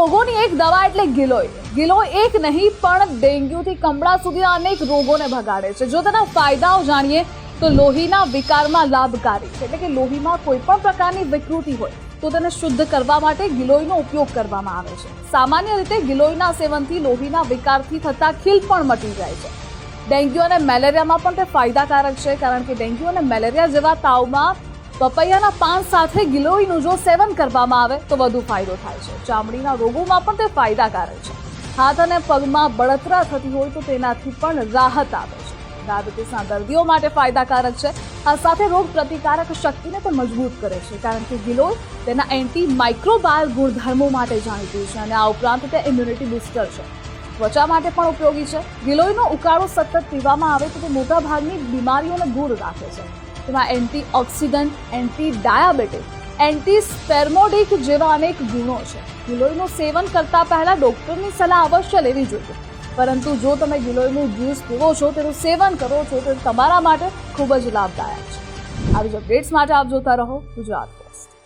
રોગોની એક દવા એટલે ગિલોય. ગિલોય એક નહીં પણ ડેન્ગ્યુથી કમળા સુધીના અનેક રોગોને ભગાડે છે. જો તેના ફાયદાઓ જાણીએ તો લોહીના વિકારમાં લાભકારી છે, એટલે કે લોહીમાં કોઈ પણ પ્રકારની વિકૃતિ હોય તો તેને શુદ્ધ કરવા માટે ગિલોયનો ઉપયોગ કરવામાં આવે છે. સામાન્ય રીતે ગિલોયના સેવનથી લોહીના વિકારથી થતા ખીલ પણ મટી જાય છે. ડેન્ગ્યુ અને મેલેરિયામાં પણ તે ફાયદાકારક છે, કારણ કે ડેન્ગ્યુ અને મેલેરિયા જેવા તાવમાં પપૈયાના પાન સાથે ગિલોયનું જો સેવન કરવામાં આવે તો વધુ ફાયદો થાય છે. ચામડીના રોગોમાં પણ તે ફાયદાકારક છે. હાથ અને પગમાં બળતરા થતી હોય તો તેનાથી પણ રાહત આવે છે. ડાયાબિટીસના દર્દીઓ માટે ફાયદાકારક છે. આ સાથે રોગ પ્રતિકારક શક્તિને તે મજબૂત કરે છે, કારણ કે ગિલોય તેના એન્ટી માઇક્રોબાયલ ગુણધર્મો માટે જાણીતું છે અને આ ઉપરાંત તે ઇમ્યુનિટી બૂસ્ટર છે. ત્વચા માટે પણ ઉપયોગી છે. ગિલોયનો ઉકાળો સતત પીવામાં આવે તો તે મોટાભાગની બીમારીઓને દૂર રાખે છે. તેમાં એન્ટીઓક્સિડન્ટ, એન્ટી ડાયાબિટીક, એન્ટી સ્પેર્મોડિક જેવા અનેક ગુણો છે. ગિલોયનું સેવન કરતા પહેલા ડોક્ટરની સલાહ અવશ્ય લેવી જોઈએ, પરંતુ જો તમે ગિલોયનું જ્યુસ પીવો છો, તેનું સેવન કરો છો તો તમારા માટે ખૂબ જ લાભદાયક છે. આવી જ અપડેટ્સ માટે આપ જોતા રહો ગુજરાત ફર્સ્ટ.